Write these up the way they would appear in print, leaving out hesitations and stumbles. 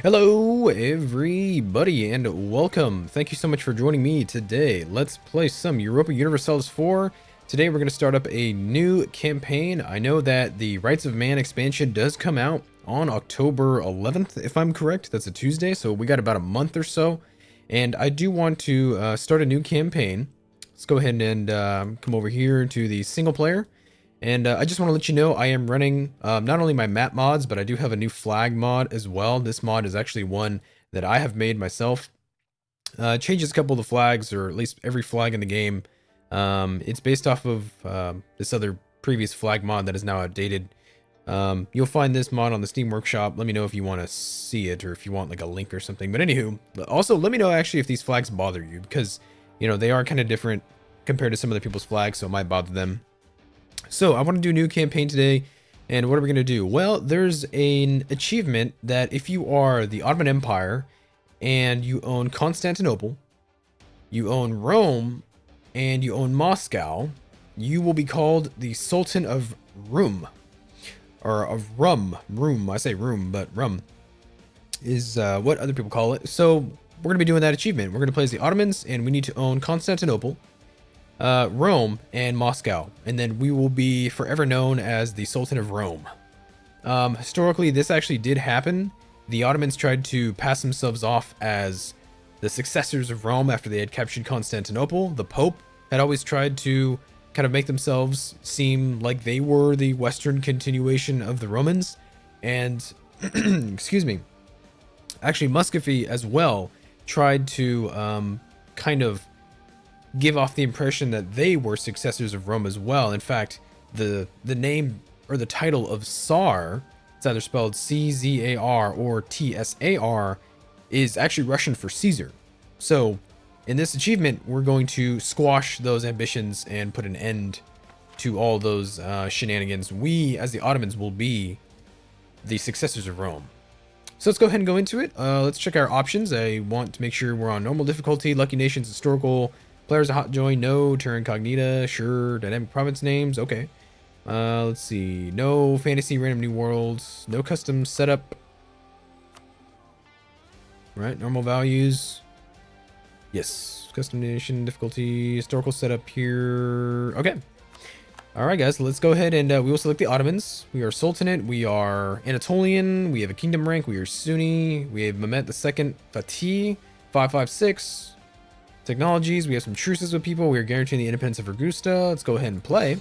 Hello everybody and welcome. Thank you so much for joining me today. Let's play some Europa Universalis IV. Today we're going to start up a new campaign. I know that the Rights of Man expansion does come out on October 11th, if I'm correct. That's a Tuesday, so we got about a month or so. And I do want to start a new campaign. Let's go ahead and come over here to the single player. And I just want to let you know I am running not only my map mods, but I do have a new flag mod as well. This mod is actually one that I have made myself. Changes a couple of the flags, or at least every flag in the game. It's based off of this other previous flag mod that is now outdated. You'll find this mod on the Steam Workshop. Let me know if you want to see it or if you want like a link or something. But anywho, also let me know actually if these flags bother you, because you know they are kind of different compared to some other people's flags, so it might bother them. So I want to do a new campaign today, and what are we going to do? Well, there's an achievement that if you are the Ottoman Empire and you own Constantinople, you own Rome, and you own Moscow, you will be called the Sultan of Rum, or of Rum. Rum, I say Rum, but Rum is what other people call it. So we're going to be doing that achievement. We're going to play as the Ottomans, and we need to own Constantinople, Rome, and Moscow, and then we will be forever known as the Sultan of Rome. Historically, this actually did happen. The Ottomans tried to pass themselves off as the successors of Rome after they had captured Constantinople. The Pope had always tried to kind of make themselves seem like they were the Western continuation of the Romans, and excuse me, actually Muscovy as well tried to kind of give off the impression that they were successors of Rome as well. In fact, the name or the title of Tsar, it's either spelled C-Z-A-R or T-S-A-R, is actually Russian for Caesar. So in this achievement, we're going to squash those ambitions and put an end to all those shenanigans. We, as the Ottomans, will be the successors of Rome. So let's go ahead and go into it. Let's check our options. I want to make sure we're on normal difficulty, Lucky Nations, Historical, Players a hot join, no. Terra Incognita, sure. Dynamic province names, okay. Let's see. No fantasy, random new worlds. No custom setup. Right, normal values. Yes. Custom nation, difficulty, historical setup here. Okay. Alright guys, let's go ahead and we will select the Ottomans. We are Sultanate, we are Anatolian, we have a kingdom rank, we are Sunni, we have Mehmet II Fatih, 556. Technologies, we have some truces with people. We are guaranteeing the independence of Augusta. Let's go ahead and play.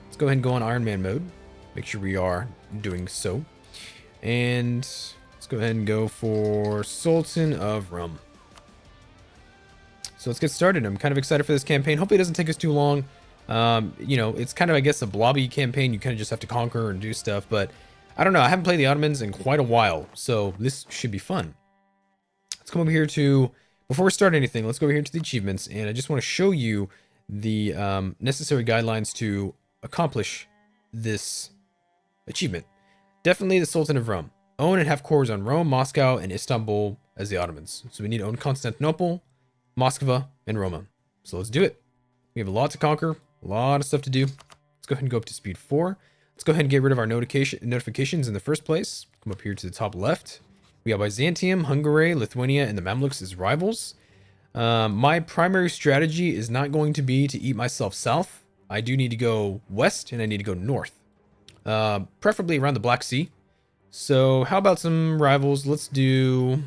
Let's go ahead and go on Ironman mode. Make sure we are doing so. And let's go ahead and go for Sultan of Rum. So let's get started. I'm kind of excited for this campaign. Hopefully it doesn't take us too long. You know, it's kind of, I guess, a blobby campaign. You kind of just have to conquer and do stuff. But I don't know. I haven't played the Ottomans in quite a while, so this should be fun. Let's come over here to... Before we start anything, let's go over here to the achievements, and I just want to show you the necessary guidelines to accomplish this achievement. Definitely the Sultan of Rum. Own and have cores on Rome, Moscow, and Istanbul as the Ottomans. So we need to own Constantinople, Moskva, and Roma. So let's do it. We have a lot to conquer, a lot of stuff to do. Let's go ahead and go up to speed 4. Let's go ahead and get rid of our notifications in the first place. Come up here to the top left. We have Byzantium, Hungary, Lithuania, and the Mamluks as rivals. My primary strategy is not going to be to eat myself south. I do need to go west, and I need to go north. Preferably around the Black Sea. So how about some rivals? Let's do...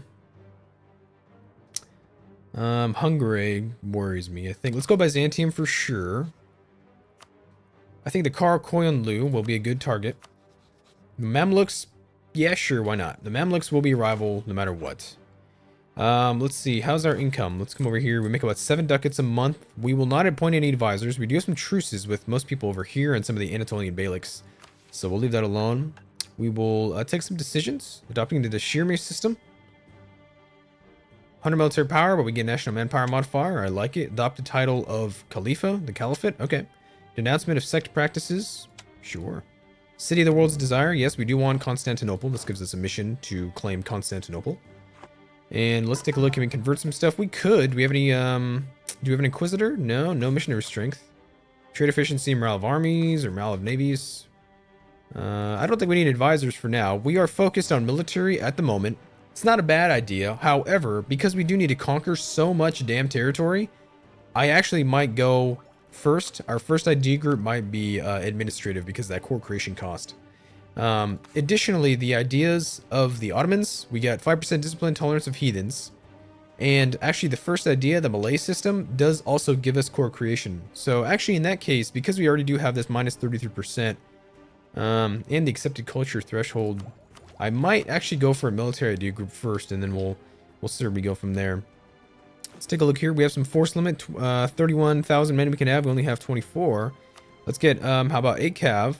Hungary worries me, I think. Let's go Byzantium for sure. I think the Karakoyunlu will be a good target. Mamluks... Yeah, sure, why not? The Mamluks will be a rival no matter what. Let's see, how's our income? Let's come over here. We make about 7 ducats a month. We will not appoint any advisors. We do have some truces with most people over here and some of the Anatolian beyliks. So we'll leave that alone. We will take some decisions, adopting the Shirmir system. 100 military power, but we get national manpower modifier. I like it. Adopt the title of Khalifa, the Caliphate. Okay. Denouncement of sect practices. Sure. City of the World's Desire. Yes, we do want Constantinople. This gives us a mission to claim Constantinople. And let's take a look. Can we convert some stuff? We could. Do we have any, do we have an Inquisitor? No, no missionary strength. Trade efficiency, morale of armies, or morale of navies. I don't think we need advisors for now. We are focused on military at the moment. It's not a bad idea. However, because we do need to conquer so much damn territory, I actually might go first. Our first idea group might be administrative because of that core creation cost. Additionally, the ideas of the Ottomans, we got 5% discipline tolerance of heathens. And actually the first idea, the Malay system, does also give us core creation. So actually in that case, because we already do have this minus 33%, and the accepted culture threshold, I might actually go for a military idea group first, and then we'll see where we go from there. Let's take a look here. We have some force limit, 31,000 men we can have. We only have 24. Let's get, how about 8 cav?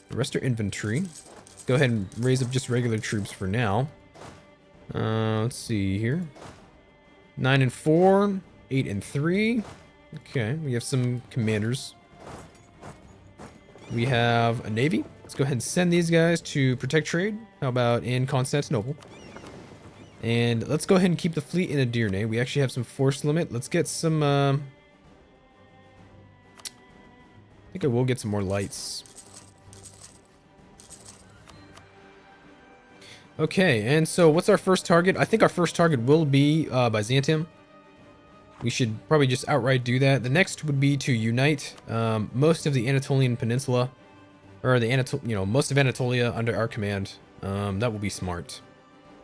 The rest are infantry. Go ahead and raise up just regular troops for now. Let's see here. 9 and 4, 8 and 3. Okay, we have some commanders. We have a navy. Let's go ahead and send these guys to protect trade. How about in Constantinople? And let's go ahead and keep the fleet in Edirne. We actually have some force limit. Let's get some, I think I will get some more lights. Okay, and so what's our first target? I think our first target will be Byzantium. We should probably just outright do that. The next would be to unite most of the Anatolian Peninsula, or the most of Anatolia under our command. That will be smart.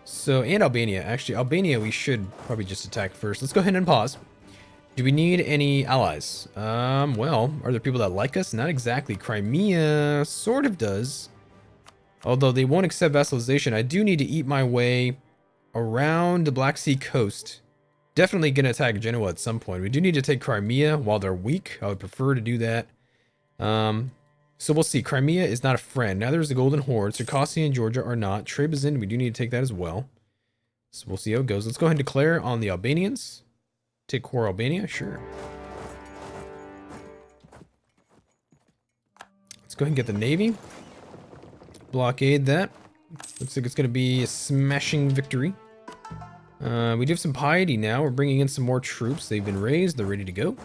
So, and Albania. Actually, Albania we should probably just attack first. Let's go ahead and pause. Do we need any allies? Well, are there people that like us? Not exactly. Crimea sort of does. Although they won't accept vassalization, I do need to eat my way around the Black Sea coast. Definitely going to attack Genoa at some point. We do need to take Crimea while they're weak. I would prefer to do that. So we'll see. Crimea is not a friend. Neither is the Golden Horde. Circasia and Georgia are not. Trebizond, we do need to take that as well. So we'll see how it goes. Let's go ahead and declare on the Albanians. Take core Albania, sure. Let's go ahead and get the Navy. Blockade that. Looks like it's going to be a smashing victory. We do have some piety now. We're bringing in some more troops. They've been raised. They're ready to go.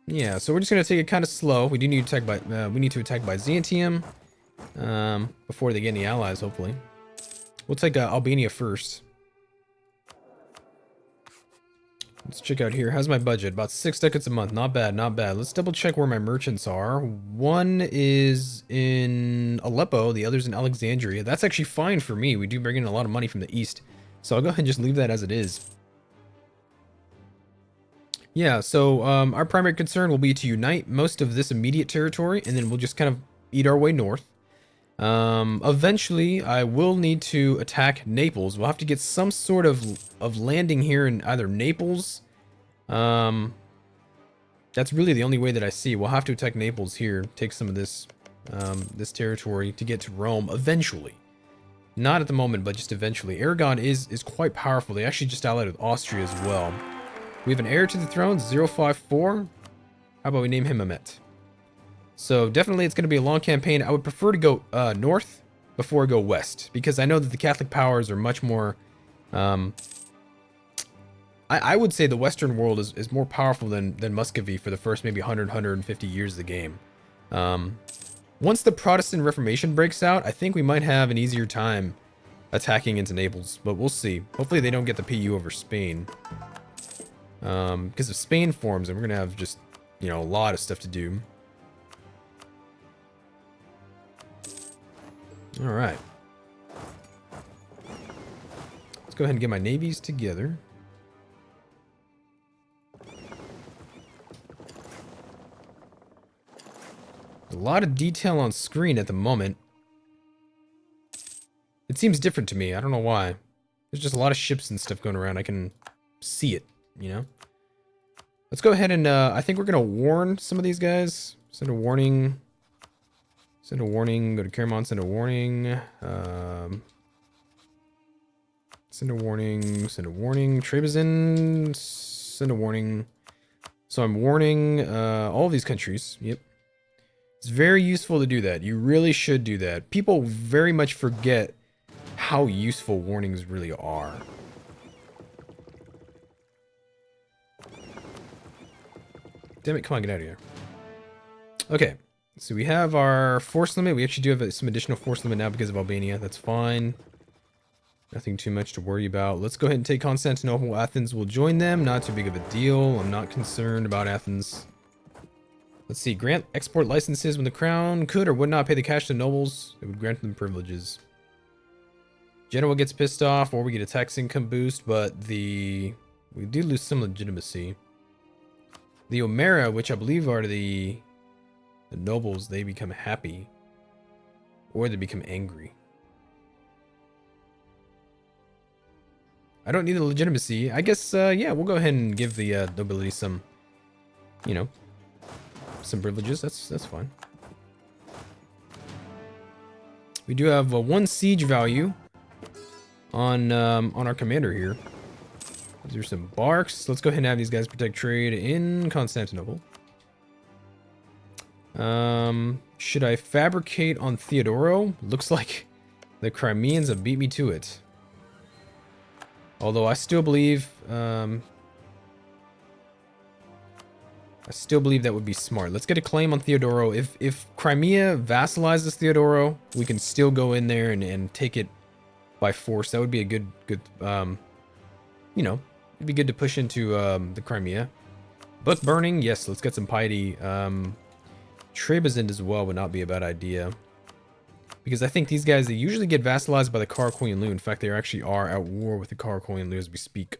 Yeah, so we're just going to take it kind of slow. We do need to attack Byzantium before they get any allies, hopefully. We'll take Albania first. Let's check out here. How's my budget? About 6 ducats a month. Not bad, not bad. Let's double check where my merchants are. One is in Aleppo. The other's in Alexandria. That's actually fine for me. We do bring in a lot of money from the east. So I'll go ahead and just leave that as it is. Yeah, so our primary concern will be to unite most of this immediate territory, and then we'll just kind of eat our way north. Eventually, I will need to attack Naples. We'll have to get some sort of landing here in either Naples. That's really the only way that I see. We'll have to attack Naples here, take some of this this territory to get to Rome eventually. Not at the moment, but just eventually. Aragon is quite powerful. They actually just allied with Austria as well. We have an heir to the throne, 054. How about we name him Mehmet? So definitely it's going to be a long campaign. I would prefer to go north before I go west, because I know that the Catholic powers are much more... I would say the Western world is more powerful than Muscovy for the first maybe 150 years of the game. Once the Protestant Reformation breaks out, I think we might have an easier time attacking into Naples, but we'll see. Hopefully they don't get the PU over Spain. Because if Spain forms, then we're going to have just, you know, a lot of stuff to do. All right. Let's go ahead and get my navies together. A lot of detail on screen at the moment. It seems different to me. I don't know why. There's just a lot of ships and stuff going around. I can see it, you know? Let's go ahead and, I think we're going to warn some of these guys. Send a warning. Send a warning. Go to Caramon. Send a warning. Send a warning. Send a warning. Trebizond. Send a warning. So I'm warning all of these countries. Yep. It's very useful to do that. You really should do that. People very much forget how useful warnings really are. Damn it, come on, get out of here. Okay, So we have our force limit. We actually do have some additional force limit now because of Albania. That's fine. Nothing too much to worry about. Let's go ahead and take Constantinople. Athens will join them. Not too big of a deal. I'm not concerned about Athens. Let's see. Grant export licenses when the crown could or would not pay the cash to nobles. It would grant them privileges. Genoa gets pissed off, or we get a tax income boost, but we do lose some legitimacy. The Omera, which I believe are the nobles, they become happy, or they become angry. I don't need the legitimacy. I guess, yeah, we'll go ahead and give the nobility some, you know, some privileges. That's fine. We do have 1 siege value on our commander here. There's some barks. Let's go ahead and have these guys protect trade in Constantinople. Should I fabricate on Theodoro? Looks like the Crimeans have beat me to it. Although I still believe that would be smart. Let's get a claim on Theodoro. If Crimea vassalizes Theodoro, we can still go in there and take it by force. That would be a good you know, it'd be good to push into the Crimea. Book burning, yes, let's get some piety. Trebizond as well would not be a bad idea. Because I think these guys, they usually get vassalized by the Karakoyunlu. In fact, they actually are at war with the Karakoyunlu as we speak.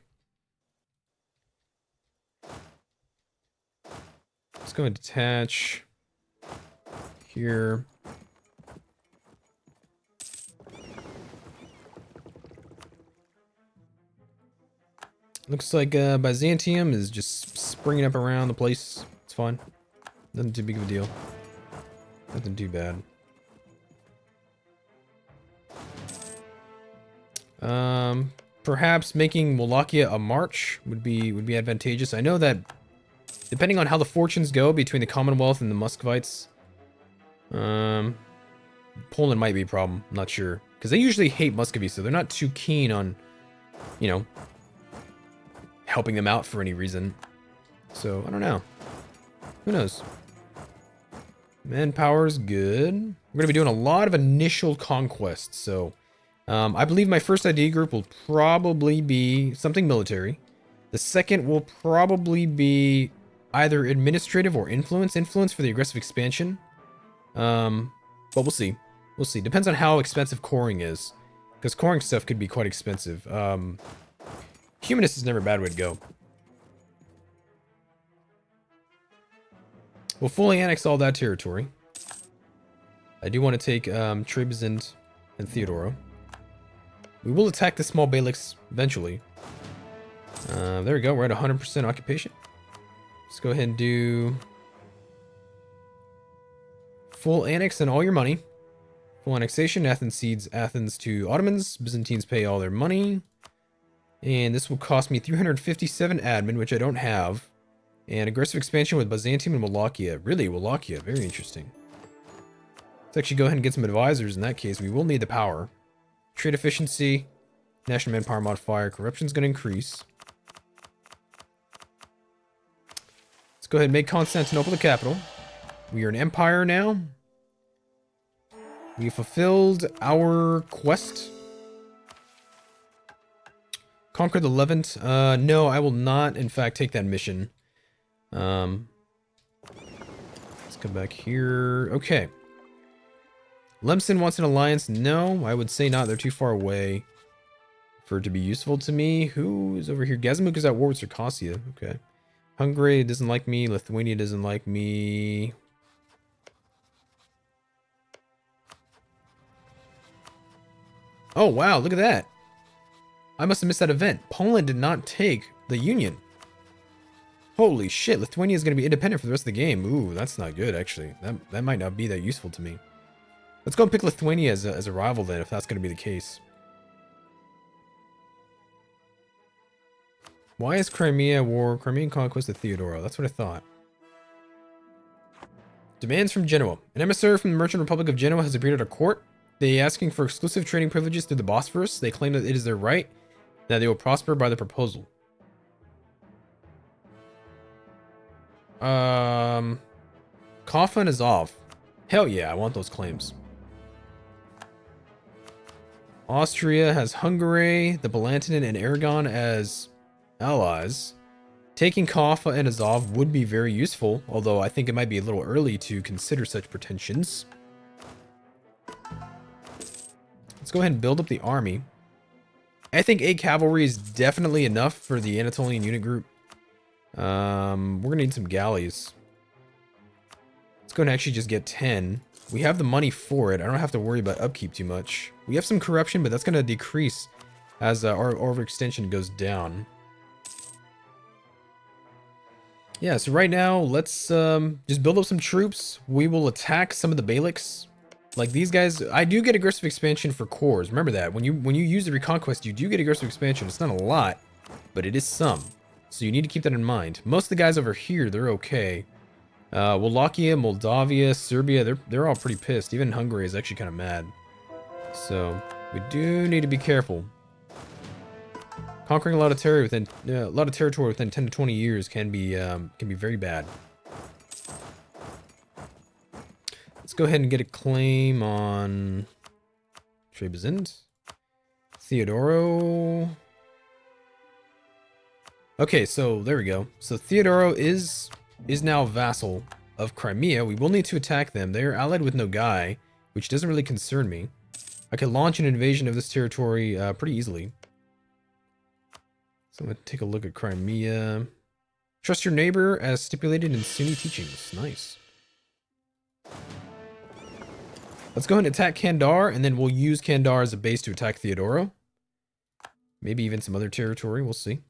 Let's go and detach here. Looks like Byzantium is just springing up around the place. It's fine. Nothing too big of a deal. Nothing too bad. Perhaps making Wallachia a march would be advantageous. I know that depending on how the fortunes go between the Commonwealth and the Muscovites, Poland might be a problem. I'm not sure, because they usually hate Muscovy, so they're not too keen on, you know, helping them out for any reason. So I don't know. Who knows? Manpower's good. We're gonna be doing a lot of initial conquests, so I believe my first ID group will probably be something military. The second will probably be either administrative or influence. Influence for the aggressive expansion. But we'll see. We'll see. Depends on how expensive coring is, because coring stuff could be quite expensive. Humanist is never a bad way to go. We'll fully annex all that territory. I do want to take Trebizond and Theodoro. We will attack the small Beyliks eventually. There we go. We're at 100% occupation. Let's go ahead and do full annex and all your money. Full annexation. Athens cedes Athens to Ottomans. Byzantines pay all their money. And this will cost me 357 admin, which I don't have. And aggressive expansion with Byzantium and Wallachia. Really, Wallachia. Very interesting. Let's actually go ahead and get some advisors in that case. We will need the power. Trade efficiency. National manpower modifier. Corruption's going to increase. Let's go ahead and make Constantinople the capital. We are an empire now. We fulfilled our quest. Conquer the Levant. No, I will not, in fact, take that mission. Let's come back here. Okay. Lemson wants an alliance. No, I would say not. They're too far away for it to be useful to me. Who is over here? Gazimuk is at war with Circassia. Okay. Hungary doesn't like me. Lithuania doesn't like me. Oh, wow. Look at that. I must have missed that event. Poland did not take the Union. Holy shit. Lithuania is going to be independent for the rest of the game. Ooh, that's not good, actually. That might not be that useful to me. Let's go and pick Lithuania as a rival then, if that's going to be the case. Why is Crimea war? Crimean conquest of Theodoro. That's what I thought. Demands from Genoa. An emissary from the Merchant Republic of Genoa has appeared at our court. They asking for exclusive trading privileges through the Bosphorus. They claim that it is their right, that they will prosper by the proposal. Kafan is off. Hell yeah, I want those claims. Austria has Hungary, the Balantin and Aragon as allies. Taking Kaffa and Azov would be very useful, although I think it might be a little early to consider such pretensions. Let's go ahead and build up the army. I think 8 cavalry is definitely enough for the Anatolian unit group. We're gonna need some galleys. Let's go and actually just get 10. We have the money for it. I don't have to worry about upkeep too much. We have some corruption, but that's gonna decrease as our overextension goes down. Yeah, so right now, let's just build up some troops. We will attack some of the Beyliks. Like these guys, I do get aggressive expansion for cores. Remember that. When you use the Reconquest, you do get aggressive expansion. It's not a lot, but it is some. So you need to keep that in mind. Most of the guys over here, they're okay. Wallachia, Moldavia, Serbia, they're all pretty pissed. Even Hungary is actually kind of mad. So we do need to be careful. Conquering a lot of territory within 10 to 20 years can be very bad. Let's go ahead and get a claim on Trebizond. Theodoro. Okay, so there we go. So Theodoro is now a vassal of Crimea. We will need to attack them. They are allied with Nogai, which doesn't really concern me. I could launch an invasion of this territory pretty easily. So I'm going to take a look at Crimea. Trust your neighbor as stipulated in Sunni teachings. Nice. Let's go ahead and attack Kandar, and then we'll use Kandar as a base to attack Theodoro. Maybe even some other territory. We'll see.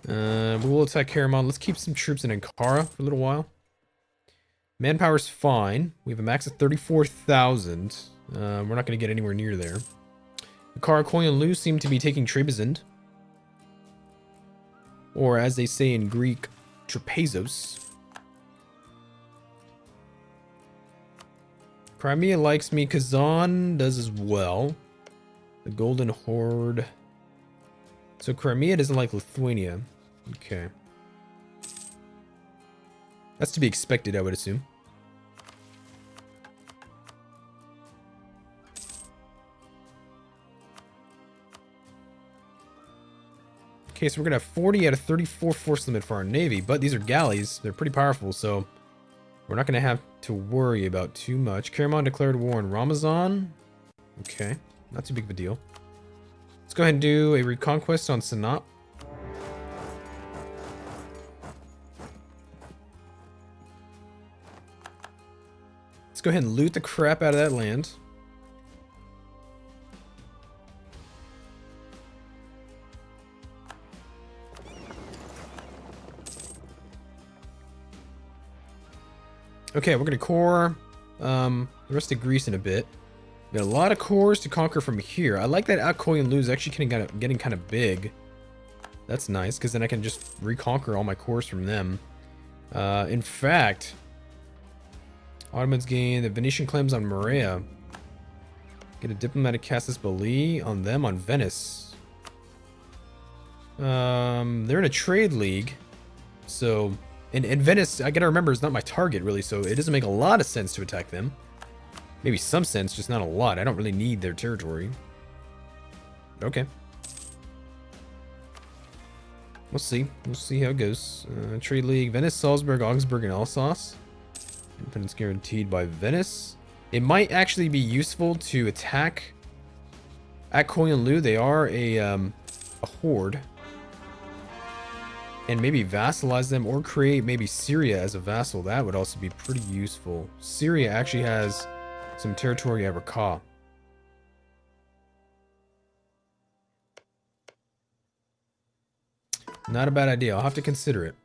We will attack Karaman. Let's keep some troops in Ankara for a little while. Manpower's fine. We have a max of 34,000. We're not going to get anywhere near there. Ankara, Koy, and Lu seem to be taking Trebizond. Or as they say in Greek, Trapezos. Crimea likes me. Kazan does as well. The Golden Horde. So Crimea doesn't like Lithuania. Okay. That's to be expected, I would assume. Okay, so we're gonna have 40 out of 34 force limit for our navy, but these are galleys. They're pretty powerful, so we're not gonna have to worry about too much. Karaman declared war on Ramazan. Okay, not too big of a deal. Let's go ahead and do a reconquest on Sanat. Let's go ahead and loot the crap out of that land. Okay, we're gonna core the rest of Greece in a bit. We got a lot of cores to conquer from here. I like that Akkoy and Lu is actually getting kind of big. That's nice, because then I can just reconquer all my cores from them. In fact, Ottomans gain the Venetian claims on Morea. Get a diplomatic casus belli on them on Venice. They're in a trade league, so and Venice, I gotta remember, is not my target really, so it doesn't make a lot of sense to attack them. Maybe some sense, just not a lot. I don't really need their territory. Okay. We'll see. We'll see how it goes. Trade League, Venice, Salzburg, Augsburg, and Alsace. Independence guaranteed by Venice. It might actually be useful to attack Akkoy and Lu. They are a horde. And maybe vassalize them or create maybe Syria as a vassal. That would also be pretty useful. Syria actually has some territory at Raqqa. Not a bad idea. I'll have to consider it.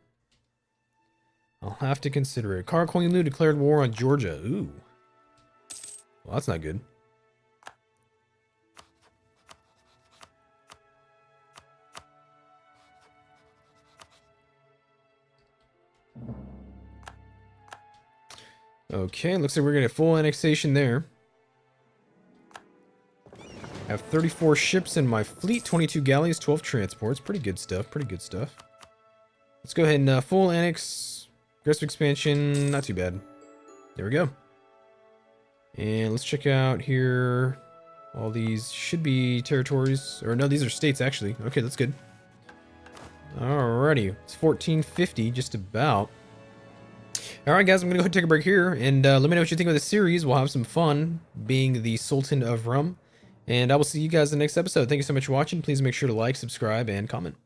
Karakoy Lu declared war on Georgia. Ooh. Well, that's not good. Okay, looks like we're gonna get full annexation there. I have 34 ships in my fleet, 22 galleys, 12 transports. Pretty good stuff, pretty good stuff. Let's go ahead and full annex, aggressive expansion, not too bad. There we go. And let's check out here. All these should be territories, or no, these are states actually. Okay, that's good. Alrighty, it's 1450, just about. Alright guys, I'm gonna go ahead and take a break here, and let me know what you think of this series. We'll have some fun being the Sultan of Rum, and I will see you guys in the next episode. Thank you so much for watching. Please make sure to like, subscribe, and comment.